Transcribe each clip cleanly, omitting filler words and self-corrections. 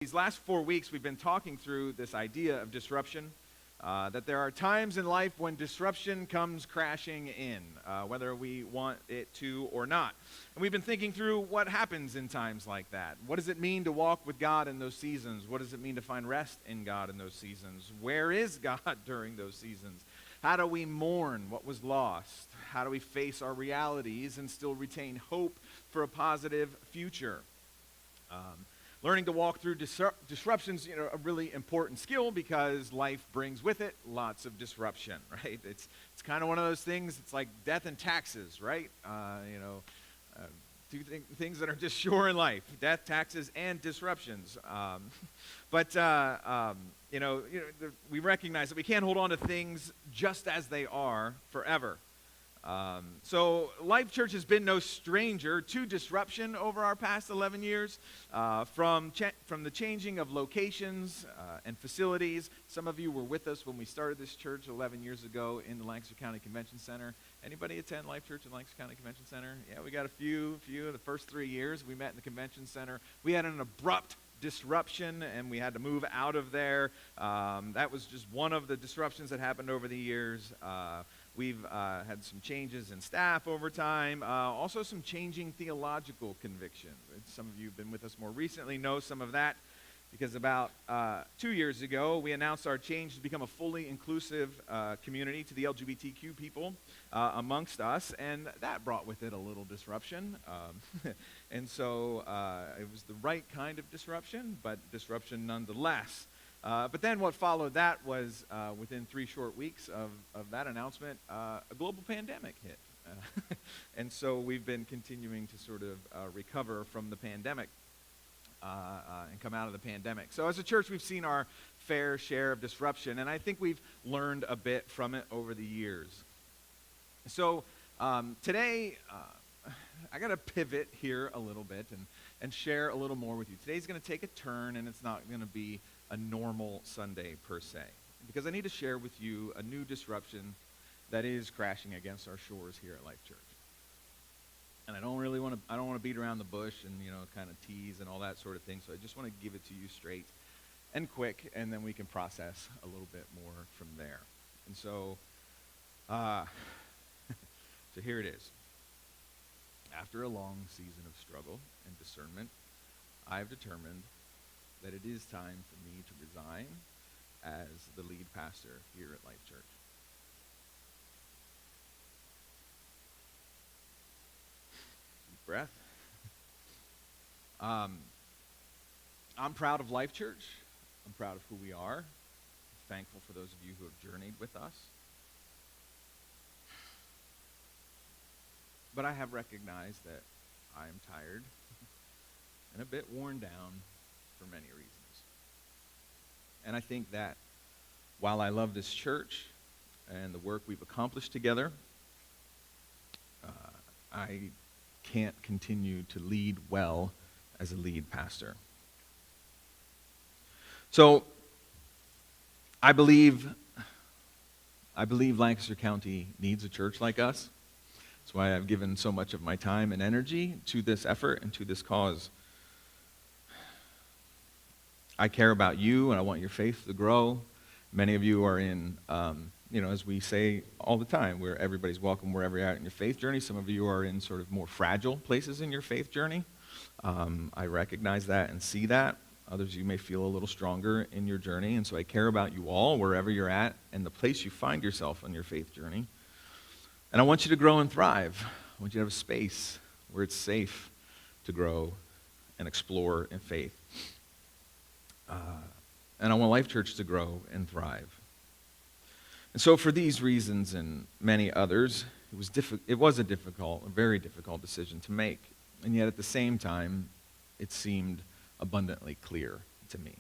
These last 4 weeks, we've been talking through this idea of disruption, that there are times in life when disruption comes crashing in, whether we want it to or not. And we've been thinking through what happens in times like that. What does it mean to walk with God in those seasons? What does it mean to find rest in God in those seasons? Where is God during those seasons? How do we mourn what was lost? How do we face our realities and still retain hope for a positive future? Learning to walk through disruptions, a really important skill because life brings with it lots of disruption, right? It's kind of one of those things. It's like death and taxes, right? Two things that are just sure in life: death, taxes, and disruptions. We recognize that we can't hold on to things just as they are forever. So Life Church has been no stranger to disruption over our past 11 years, from the changing of locations and facilities. Some of you were with us when we started this church 11 years ago in the Lancaster County Convention Center. Anybody attend Life Church in Lancaster County Convention Center? Yeah, we got a few of the first 3 years. We met in the convention center. We had an abrupt disruption, and we had to move out of there. That was just one of the disruptions that happened over the years. We've had some changes in staff over time, also some changing theological convictions. Some of you who've been with us more recently know some of that, because about 2 years ago, we announced our change to become a fully inclusive community to the LGBTQ people amongst us, and that brought with it a little disruption. And so it was the right kind of disruption, but disruption nonetheless. But then what followed that was, within 3 short weeks of that announcement, a global pandemic hit. And so we've been continuing to sort of recover from the pandemic and come out of the pandemic. So as a church, we've seen our fair share of disruption, and I think we've learned a bit from it over the years. So today, I got to pivot here a little bit and share a little more with you. Today's going to take a turn, and it's not going to be a normal Sunday per se, because I need to share with you a new disruption that is crashing against our shores here at Life Church. And I don't want to beat around the bush and kind of tease and all that sort of thing. So I just want to give it to you straight and quick, and then we can process a little bit more from there. And so, so here it is. After a long season of struggle and discernment, I've determined that it is time for me to resign as the lead pastor here at Life Church. Deep breath. I'm proud of Life Church. I'm proud of who we are. I'm thankful for those of you who have journeyed with us. But I have recognized that I am tired and a bit worn down for many reasons. And I think that while I love this church and the work we've accomplished together, I can't continue to lead well as a lead pastor. So I believe Lancaster County needs a church like us. That's why I've given so much of my time and energy to this effort and to this cause. I care about you, and I want your faith to grow. Many of you are in, as we say all the time, where everybody's welcome wherever you're at in your faith journey. Some of you are in sort of more fragile places in your faith journey. I recognize that and see that. Others, you may feel a little stronger in your journey, and so I care about you all, wherever you're at, and the place you find yourself on your faith journey. And I want you to grow and thrive. I want you to have a space where it's safe to grow and explore in faith. And I want Life Church to grow and thrive. And so for these reasons and many others, it was a very difficult decision to make. And yet at the same time, it seemed abundantly clear to me.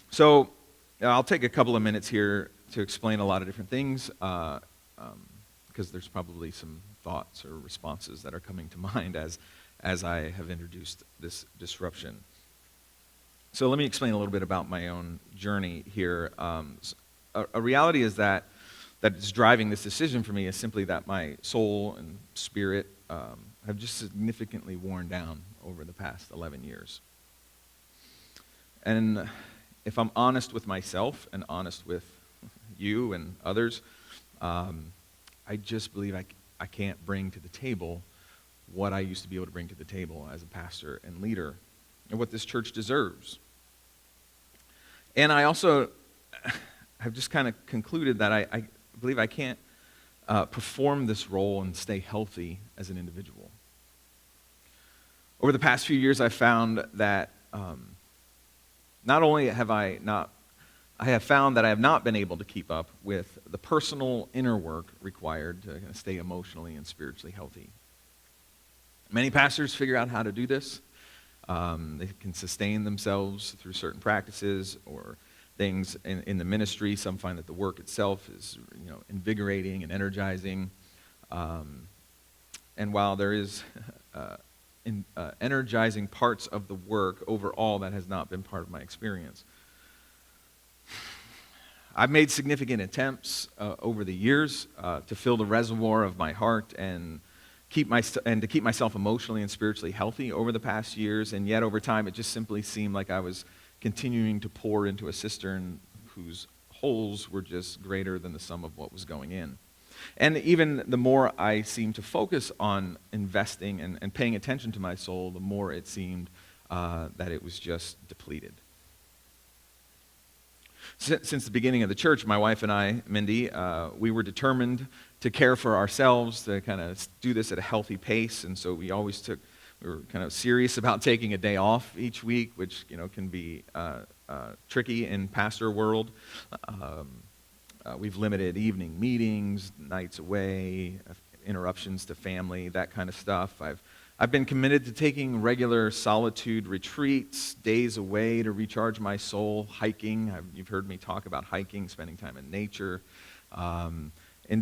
So I'll take a couple of minutes here to explain a lot of different things, because there's probably some thoughts or responses that are coming to mind as I have introduced this disruption. So let me explain a little bit about my own journey here. A reality is that is driving this decision for me is simply that my soul and spirit have just significantly worn down over the past 11 years. And if I'm honest with myself and honest with you and others, I just believe I can't bring to the table what I used to be able to bring to the table as a pastor and leader, and what this church deserves. And I also have just kind of concluded that I believe I can't perform this role and stay healthy as an individual. Over the past few years, I've found that not only have I have found that I have not been able to keep up with the personal inner work required to stay emotionally and spiritually healthy. Many pastors figure out how to do this. They can sustain themselves through certain practices or things in the ministry. Some find that the work itself is, invigorating and energizing. And while there is energizing parts of the work, overall that has not been part of my experience. I've made significant attempts over the years to fill the reservoir of my heart and to keep myself emotionally and spiritually healthy over the past years, and yet over time it just simply seemed like I was continuing to pour into a cistern whose holes were just greater than the sum of what was going in. And even the more I seemed to focus on investing and paying attention to my soul, the more it seemed that it was just depleted. Since the beginning of the church, my wife and I, Mindy, we were determined to care for ourselves, to kind of do this at a healthy pace, and so we were kind of serious about taking a day off each week, which can be tricky in pastor world. We've limited evening meetings, nights away, interruptions to family, that kind of stuff. I've been committed to taking regular solitude retreats, days away to recharge my soul, hiking. You've heard me talk about hiking, spending time in nature, and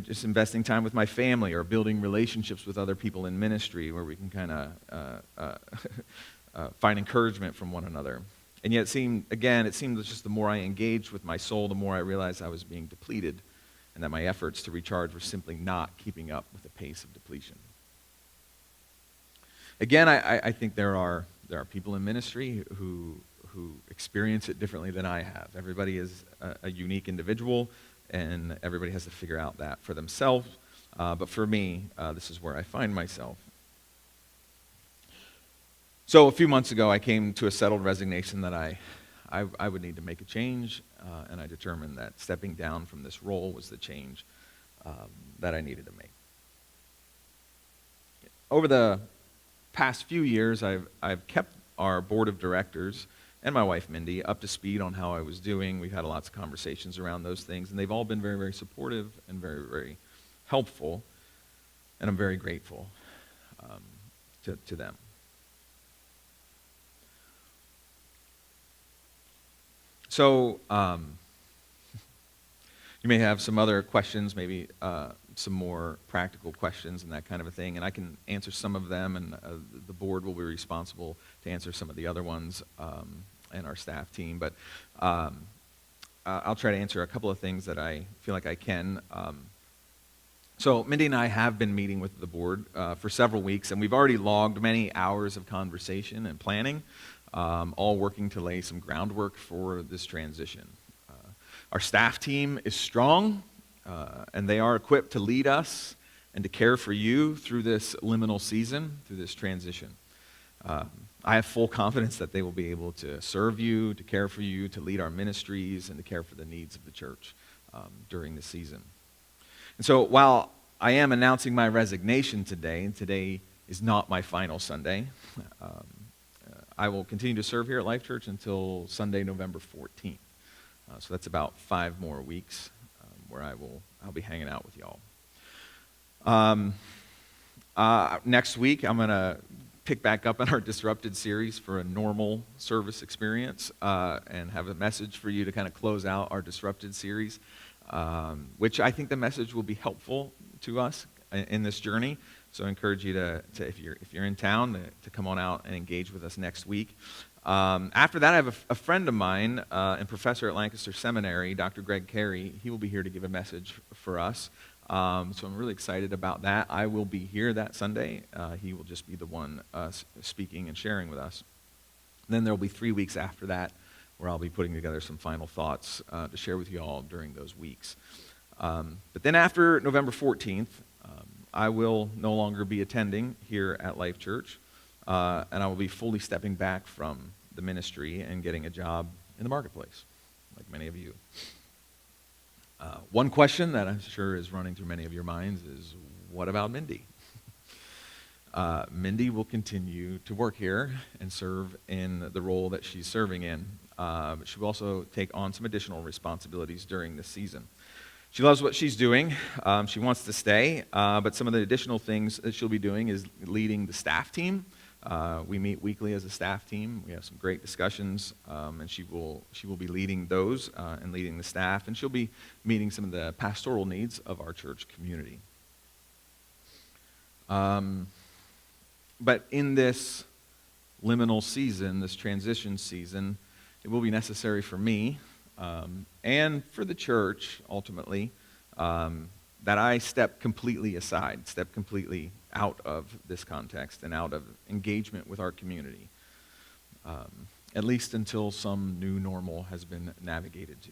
just investing time with my family or building relationships with other people in ministry where we can kind of find encouragement from one another. And yet it seemed just the more I engaged with my soul, the more I realized I was being depleted and that my efforts to recharge were simply not keeping up with the pace of depletion. Again, I think there are people in ministry who experience it differently than I have. Everybody is a unique individual, and everybody has to figure out that for themselves. But for me, this is where I find myself. So a few months ago, I came to a settled resignation that I would need to make a change, and I determined that stepping down from this role was the change that I needed to make. Over the past few years, I've kept our board of directors and my wife Mindy up to speed on how I was doing. We've had lots of conversations around those things, and they've all been very, very supportive and very, very helpful, and I'm very grateful to them. So you may have some other questions, maybe some more practical questions and that kind of a thing, and I can answer some of them, and the board will be responsible to answer some of the other ones, and our staff team. But I'll try to answer a couple of things that I feel like I can. So Mindy and I have been meeting with the board for several weeks, and we've already logged many hours of conversation and planning, all working to lay some groundwork for this transition. Our staff team is strong, and they are equipped to lead us and to care for you through this liminal season, through this transition. I have full confidence that they will be able to serve you, to care for you, to lead our ministries, and to care for the needs of the church during this season. And so while I am announcing my resignation today, and today is not my final Sunday, I will continue to serve here at Life Church until Sunday, November 14th. So that's about 5 more weeks where I'll be hanging out with y'all. Next week, I'm going to pick back up on our Disrupted series for a normal service experience and have a message for you to kind of close out our Disrupted series, which I think the message will be helpful to us in this journey. So I encourage you to if you're in town, to come on out and engage with us next week. After that, I have a friend of mine and professor at Lancaster Seminary, Dr. Greg Carey. He will be here to give a message for us. So I'm really excited about that. I will be here that Sunday. He will just be the one speaking and sharing with us. And then there will be 3 weeks after that where I'll be putting together some final thoughts to share with you all during those weeks. But then after November 14th, I will no longer be attending here at Life Church, and I will be fully stepping back from the ministry and getting a job in the marketplace, like many of you. One question that I'm sure is running through many of your minds is, what about Mindy? Mindy will continue to work here and serve in the role that she's serving in. But she will also take on some additional responsibilities during this season. She loves what she's doing. She wants to stay, but some of the additional things that she'll be doing is leading the staff team. We meet weekly as a staff team. We have some great discussions, and she will be leading those and leading the staff, and she'll be meeting some of the pastoral needs of our church community. But in this liminal season, this transition season, it will be necessary for me and for the church, ultimately, that I step completely aside, step completely out of this context and out of engagement with our community, at least until some new normal has been navigated to.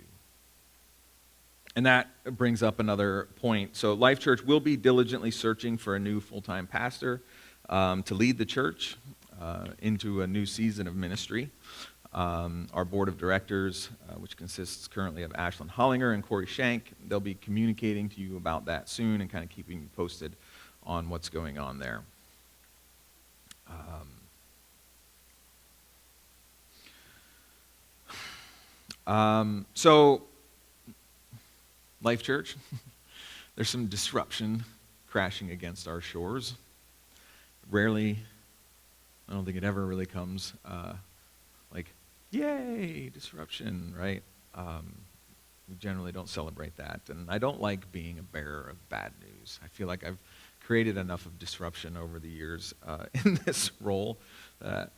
And that brings up another point. So Life Church will be diligently searching for a new full-time pastor to lead the church into a new season of ministry. Our board of directors, which consists currently of Ashlyn Hollinger and Corey Shank, they'll be communicating to you about that soon and kind of keeping you posted on what's going on there. So, Life Church, there's some disruption crashing against our shores. Rarely, I don't think it ever really comes like, yay, disruption, right? We generally don't celebrate that. And I don't like being a bearer of bad news. I feel like I've created enough of disruption over the years in this role that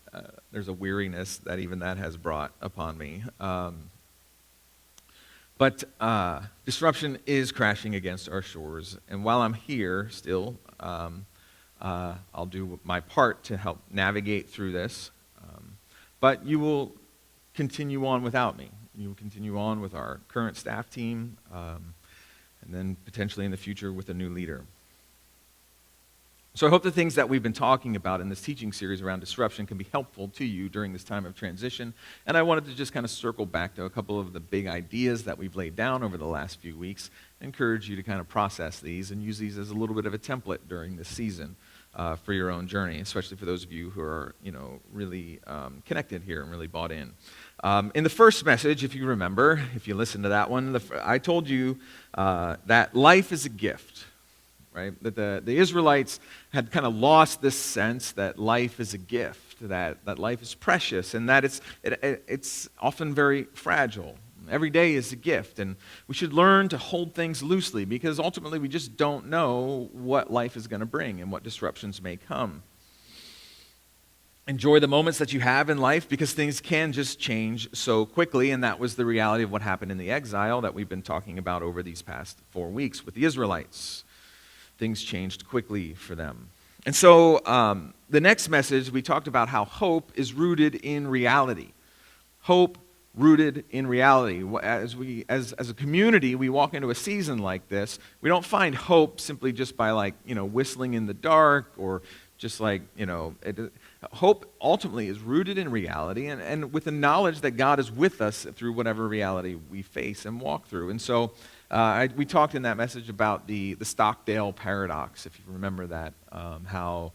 there's a weariness that even that has brought upon me. But disruption is crashing against our shores. And while I'm here still, I'll do my part to help navigate through this. But you will continue on without me. You will continue on with our current staff team, and then potentially in the future with a new leader. So I hope the things that we've been talking about in this teaching series around disruption can be helpful to you during this time of transition. And I wanted to just kind of circle back to a couple of the big ideas that we've laid down over the last few weeks, encourage you to kind of process these and use these as a little bit of a template during this season for your own journey, especially for those of you who are, really connected here and really bought in. In the first message, if you remember, if you listened to that one, I told you that life is a gift. Right? That the Israelites had kind of lost this sense that life is a gift, that life is precious, and that it's often very fragile. Every day is a gift, and we should learn to hold things loosely because ultimately we just don't know what life is going to bring and what disruptions may come. Enjoy the moments that you have in life because things can just change so quickly, and that was the reality of what happened in the exile that we've been talking about over these past 4 weeks with the Israelites. Things changed quickly for them. And so the next message, we talked about how hope is rooted in reality. Hope rooted in reality. As a community, we walk into a season like this, we don't find hope simply just by whistling in the dark or just hope ultimately is rooted in reality and with the knowledge that God is with us through whatever reality we face and walk through. And so we talked in that message about the Stockdale paradox, if you remember that, how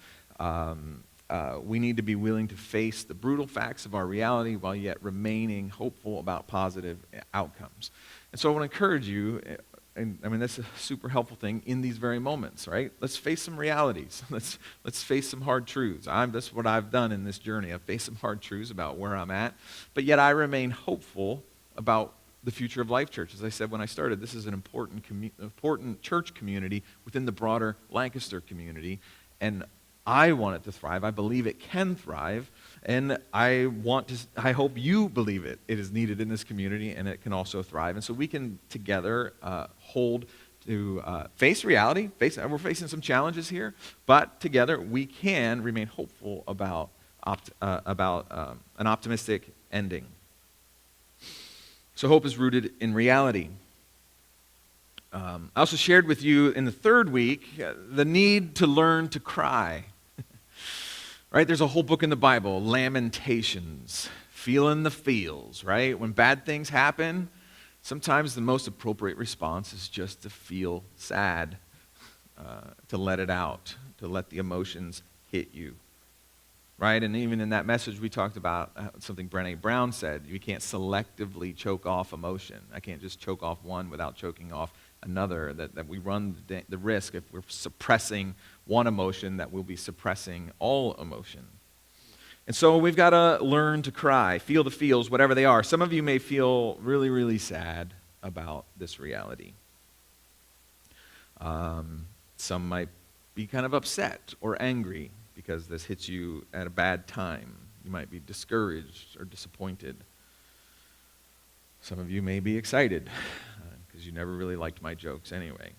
we need to be willing to face the brutal facts of our reality while yet remaining hopeful about positive outcomes. And so I want to encourage you, and that's a super helpful thing in these very moments, right? Let's face some realities. Let's face some hard truths. That's what I've done in this journey. I've faced some hard truths about where I'm at, but yet I remain hopeful about the future of Life Church. As I said when I started, this is an important church community within the broader Lancaster community, and I want it to thrive. I believe it can thrive, and I hope you believe it. It is needed in this community, and it can also thrive. And so we can together hold to face reality. We're facing some challenges here, but together we can remain hopeful about an optimistic ending. So hope is rooted in reality. I also shared with you in the third week the need to learn to cry. Right? There's a whole book in the Bible, Lamentations, feeling the feels, right? When bad things happen, sometimes the most appropriate response is just to feel sad, to let it out, to let the emotions hit you. Right? And even in that message, we talked about something Brené Brown said. You can't selectively choke off emotion. I can't just choke off one without choking off another. That we run the risk, if we're suppressing one emotion, that we'll be suppressing all emotion. And so we've got to learn to cry, feel the feels, whatever they are. Some of you may feel really, really sad about this reality. Some might be kind of upset or angry because this hits you at a bad time. You might be discouraged or disappointed. Some of you may be excited because you never really liked my jokes anyway.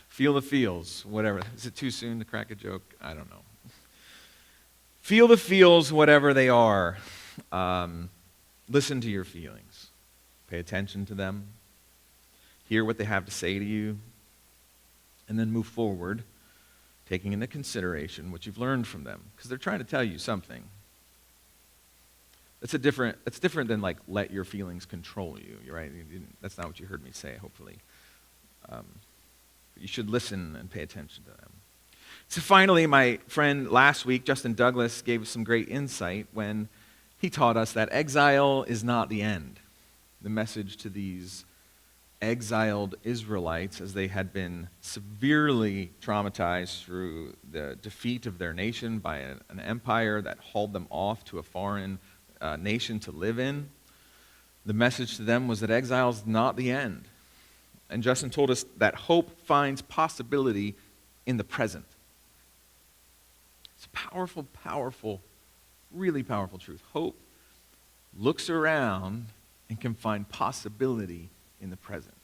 Feel the feels, whatever. Is it too soon to crack a joke? I don't know. Feel the feels, whatever they are. Listen to your feelings. Pay attention to them. Hear what they have to say to you. And then move forward, taking into consideration what you've learned from them, because they're trying to tell you something. It's different than like let your feelings control you. You're right. That's not what you heard me say. Hopefully, you should listen and pay attention to them. So finally, my friend last week, Justin Douglas, gave us some great insight when he taught us that exile is not the end. The message to these exiled Israelites, as they had been severely traumatized through the defeat of their nation by an empire that hauled them off to a foreign nation to live in. The message to them was that exile is not the end. And Justin told us that hope finds possibility in the present. It's a powerful, powerful, really powerful truth. Hope looks around and can find possibility in the present.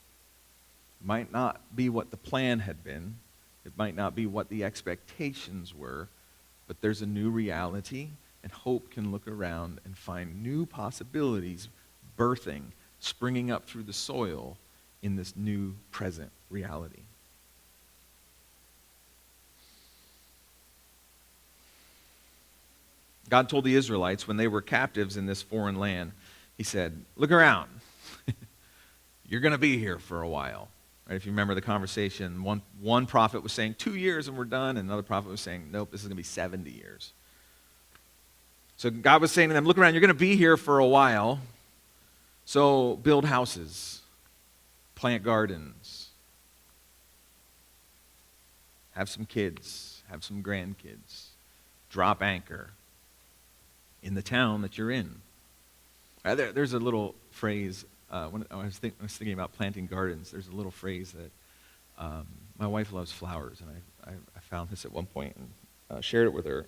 It might not be what the plan had been. It might not be what the expectations were, but there's a new reality, and hope can look around and find new possibilities birthing, springing up through the soil in this new present reality. God told the Israelites when they were captives in this foreign land, he said, look around. You're going to be here for a while. Right? If you remember the conversation, one prophet was saying 2 years and we're done, and another prophet was saying, nope, this is going to be 70 years. So God was saying to them, look around, you're going to be here for a while, so build houses, plant gardens, have some kids, have some grandkids, drop anchor in the town that you're in. There's a little phrase, when I was thinking about planting gardens, there's a little phrase that my wife loves flowers, and I found this at one point and shared it with her.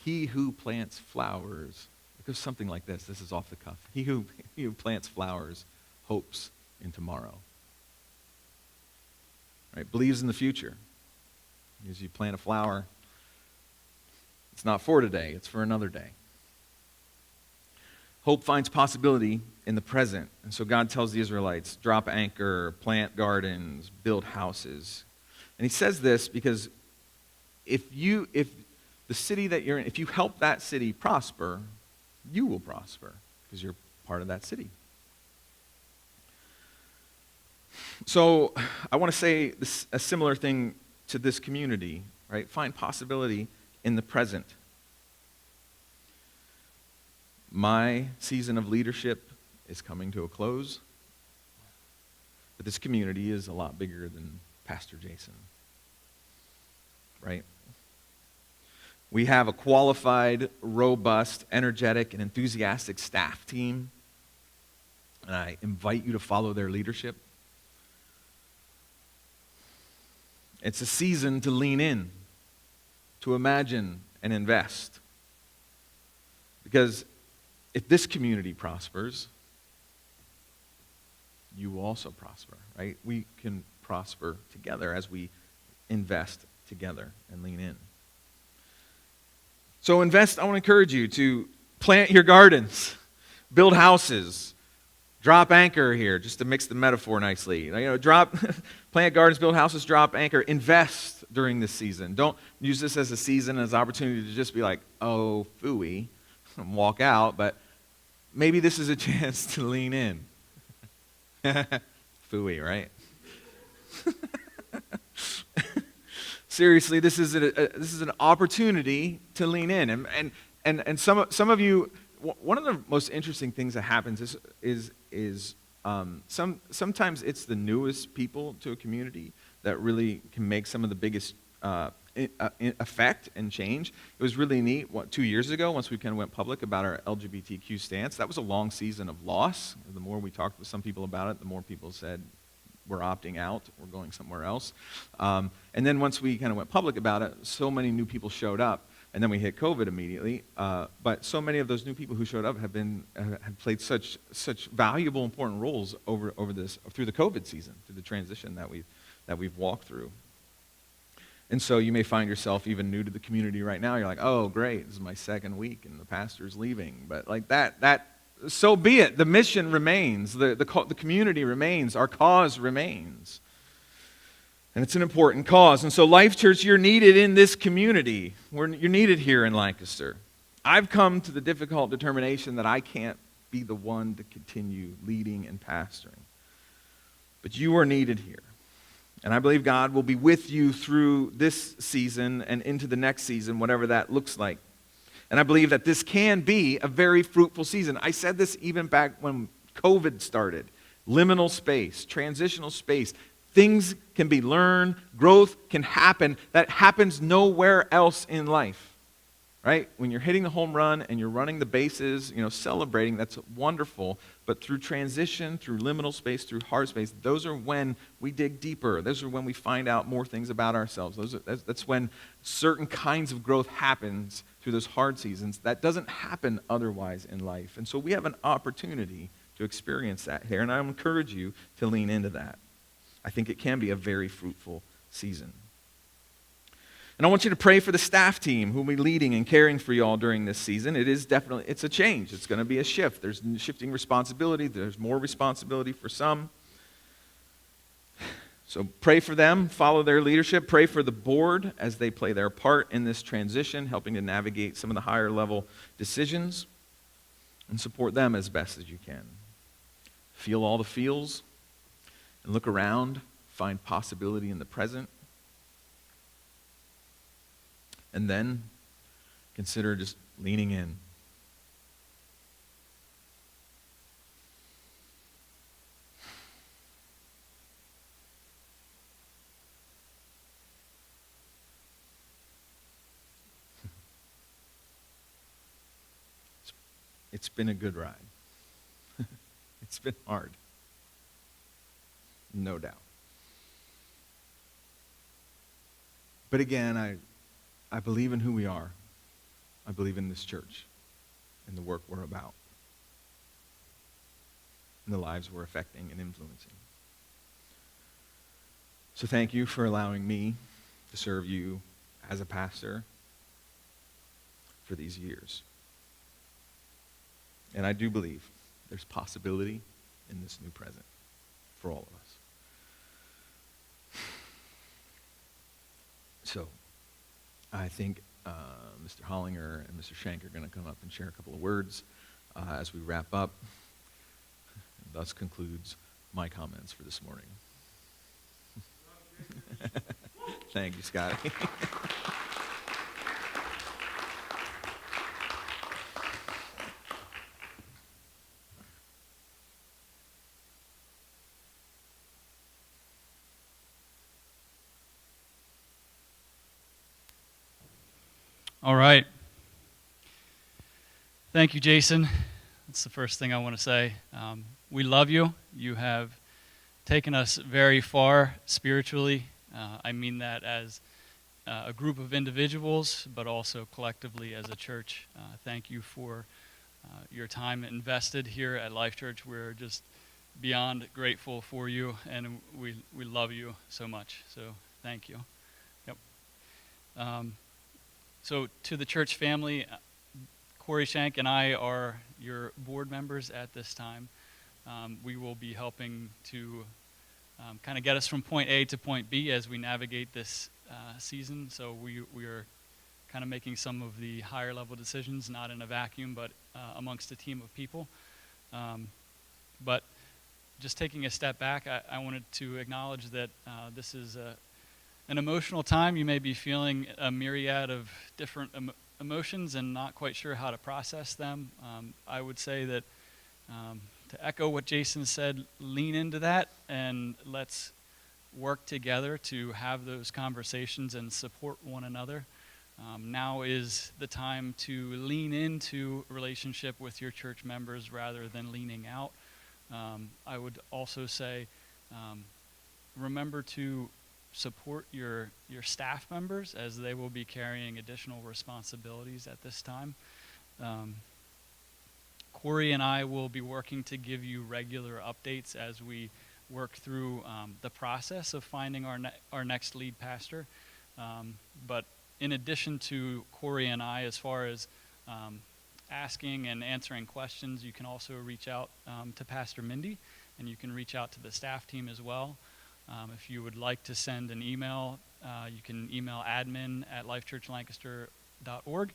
He who plants flowers, it goes something like this. This is off the cuff. He who plants flowers hopes in tomorrow. Right? Believes in the future. As you plant a flower, it's not for today, it's for another day. Hope finds possibility in the present. And so God tells the Israelites, drop anchor, plant gardens, build houses. And he says this because if the city that you're in, if you help that city prosper, you will prosper because you're part of that city. So I want to say a similar thing to this community, right? Find possibility in the present. My season of leadership is coming to a close, but this community is a lot bigger than Pastor Jason, right? We have a qualified, robust, energetic, and enthusiastic staff team, and I invite you to follow their leadership. It's a season to lean in, to imagine and invest. Because if this community prospers, you will also prosper, right? We can prosper together as we invest together and lean in. So invest, I want to encourage you to plant your gardens. build houses, drop anchor here, just to mix the metaphor nicely. Plant gardens, build houses, drop anchor, invest during this season. Don't use this as a season, as an opportunity to just be like, oh, phooey, and walk out, but maybe this is a chance to lean in. Phooey, right? Seriously, this is an opportunity to lean in, and some of you. One of the most interesting things that happens is sometimes it's the newest people to a community that really can make some of the biggest effect and change. It was really neat. 2 years ago, once we kind of went public about our LGBTQ stance, that was a long season of loss. The more we talked with some people about it, the more people said, we're opting out, we're going somewhere else. And then once we kind of went public about it, so many new people showed up, and then we hit COVID immediately. But so many of those new people who showed up have played such valuable, important roles through the COVID season, through the transition that we've walked through. And so you may find yourself even new to the community right now. You're like, oh, great, this is my second week, and the pastor's leaving. But like that. So be it. The mission remains. The community remains. Our cause remains. And it's an important cause. And so Life Church, you're needed in this community. You're needed here in Lancaster. I've come to the difficult determination that I can't be the one to continue leading and pastoring. But you are needed here. And I believe God will be with you through this season and into the next season, whatever that looks like. And I believe that this can be a very fruitful season. I said this even back when COVID started. Liminal space, transitional space. Things can be learned. Growth can happen. That happens nowhere else in life. Right? When you're hitting the home run and you're running the bases, celebrating, that's wonderful. But through transition, through liminal space, through hard space, those are when we dig deeper. Those are when we find out more things about ourselves. That's when certain kinds of growth happens through those hard seasons. That doesn't happen otherwise in life. And so we have an opportunity to experience that here. And I encourage you to lean into that. I think it can be a very fruitful season. And I want you to pray for the staff team who will be leading and caring for you all during this season. It's a change. It's going to be a shift. There's shifting responsibility. There's more responsibility for some. So pray for them, follow their leadership. Pray for the board as they play their part in this transition, helping to navigate some of the higher level decisions, and support them as best as you can. Feel all the feels and look around, find possibility in the present. And then consider just leaning in. It's been a good ride. It's been hard. No doubt. But again, I believe in who we are. I believe in this church and the work we're about and the lives we're affecting and influencing. So thank you for allowing me to serve you as a pastor for these years. And I do believe there's possibility in this new present for all of us. So I think Mr. Hollinger and Mr. Shank are going to come up and share a couple of words as we wrap up. And thus concludes my comments for this morning. Thank you, Scotty. All right. Thank you, Jason. That's the first thing I want to say. We love you. You have taken us very far spiritually. I mean that as a group of individuals, but also collectively as a church. Thank you for your time invested here at Life Church. We're just beyond grateful for you, and we love you so much. So thank you. Yep. So to the church family, Corey Shank and I are your board members at this time. We will be helping to kind of get us from point A to point B as we navigate this season. So we are kind of making some of the higher level decisions, not in a vacuum, but amongst a team of people. But just taking a step back, I wanted to acknowledge that this is an emotional time. You may be feeling a myriad of different emotions and not quite sure how to process them. I would say that to echo what Jason said, lean into that and let's work together to have those conversations and support one another. Now is the time to lean into a relationship with your church members rather than leaning out. I would also say, remember to support your staff members as they will be carrying additional responsibilities at this time. Corey and I will be working to give you regular updates as we work through the process of finding our next lead pastor. But in addition to Corey and I, as far as asking and answering questions, you can also reach out to Pastor Mindy, and you can reach out to the staff team as well. If you would like to send an email, you can email admin@lifechurchlancaster.org.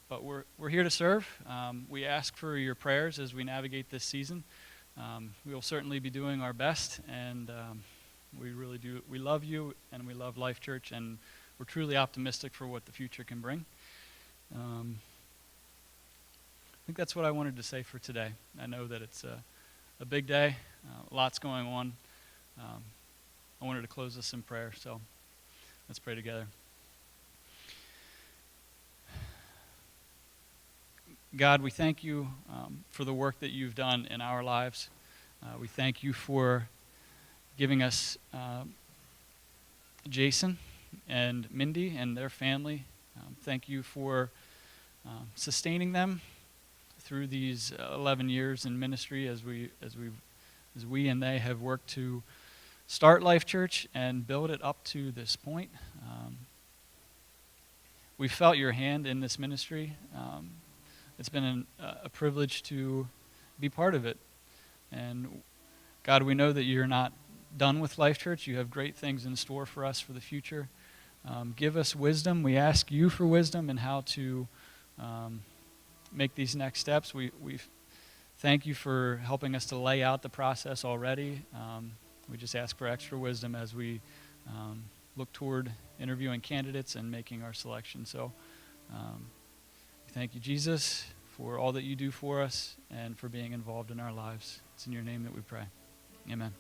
But we're here to serve. We ask for your prayers as we navigate this season. We will certainly be doing our best, and we really do. We love you, and we love Life Church, and we're truly optimistic for what the future can bring. I think that's what I wanted to say for today. I know that it's a big day, lots going on. I wanted to close this in prayer, so let's pray together. God, we thank you for the work that you've done in our lives. We thank you for giving us Jason and Mindy and their family. Thank you for sustaining them through these 11 years in ministry as we and they have worked to start Life Church and build it up to this point. We felt your hand in this ministry. It's been a privilege to be part of it. And God, we know that you're not done with Life Church. You have great things in store for us for the future. Give us wisdom. We ask you for wisdom and how to make these next steps. We thank you for helping us to lay out the process already. We just ask for extra wisdom as we look toward interviewing candidates and making our selection. So thank you, Jesus, for all that you do for us and for being involved in our lives. It's in your name that we pray. Amen.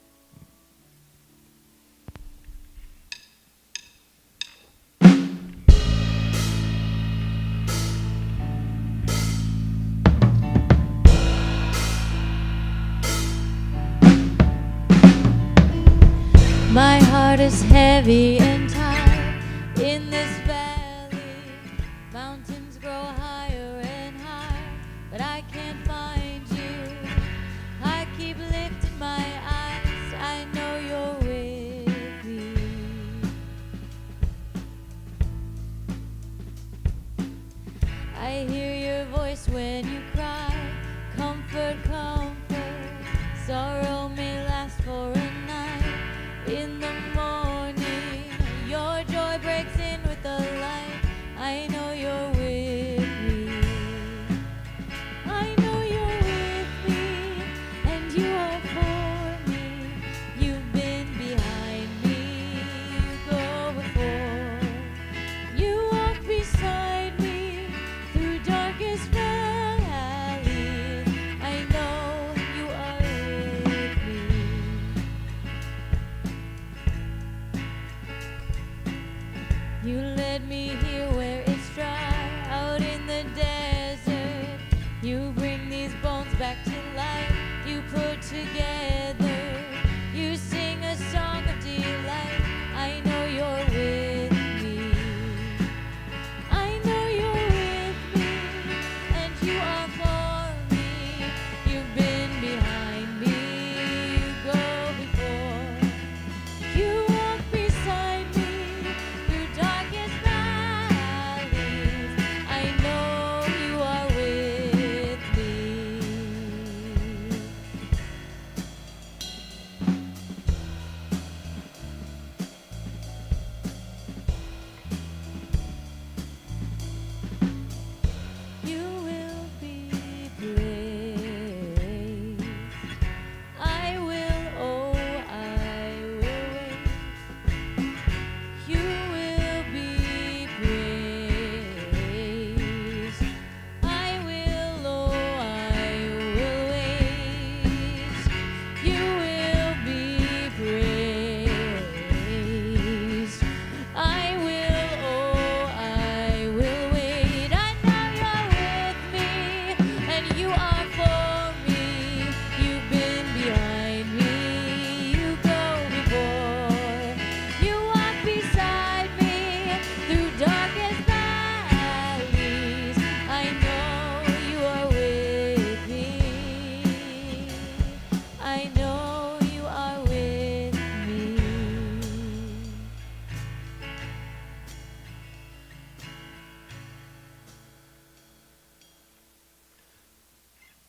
My heart is heavy and tired in this valley. Mountains grow higher and higher, but I can't find you. I keep lifting my eyes, I know you're with me. I hear your voice when you cry, comfort, comfort. Sorrow may last for a night. In the morning, your joy breaks in with the light. I know you're with me. I know you're with me, and you are for me. You've been behind me, you go before. You walk beside me through darkest valleys. I know you are with me.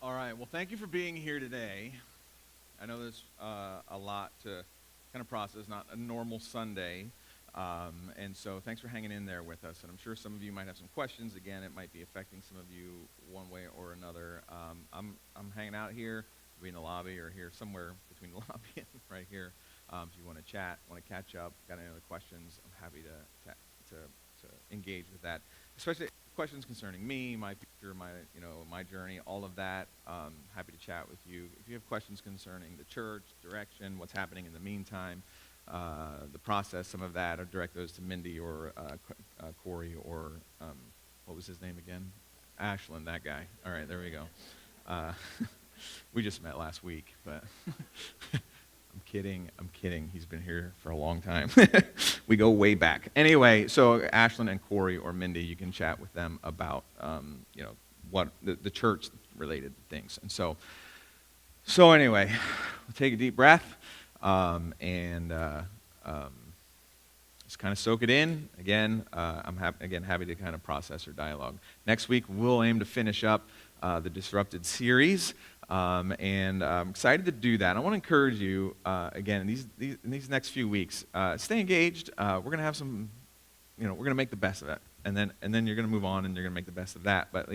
All right. Well, thank you for being here today. I know there's a lot to kind of process, not a normal Sunday. And so thanks for hanging in there with us. And I'm sure some of you might have some questions. Again, it might be affecting some of you one way or another. I'm hanging out here, be in the lobby or here somewhere between the lobby and right here. If you want to chat, want to catch up, got any other questions, I'm happy to engage with that. Especially questions concerning me, my future, my journey, all of that. Happy to chat with you. If you have questions concerning the church, direction, what's happening in the meantime, the process, some of that, or direct those to Mindy or Corey or what was his name again? Ashland, that guy. All right, there we go. We just met last week, but I'm kidding. He's been here for a long time. We go way back. Anyway, so Ashland and Corey or Mindy, you can chat with them about, what the church-related things. And so anyway, we'll take a deep breath and just kind of soak it in. Again, I'm happy to kind of process or dialogue. Next week, we'll aim to finish up the Disrupted series. And I'm excited to do that. I want to encourage you, again, in these next few weeks, stay engaged. We're going to have some, we're going to make the best of it. And then you're going to move on and you're going to make the best of that. But,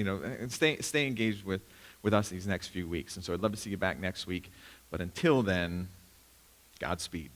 stay engaged with us these next few weeks. And so I'd love to see you back next week. But until then, Godspeed.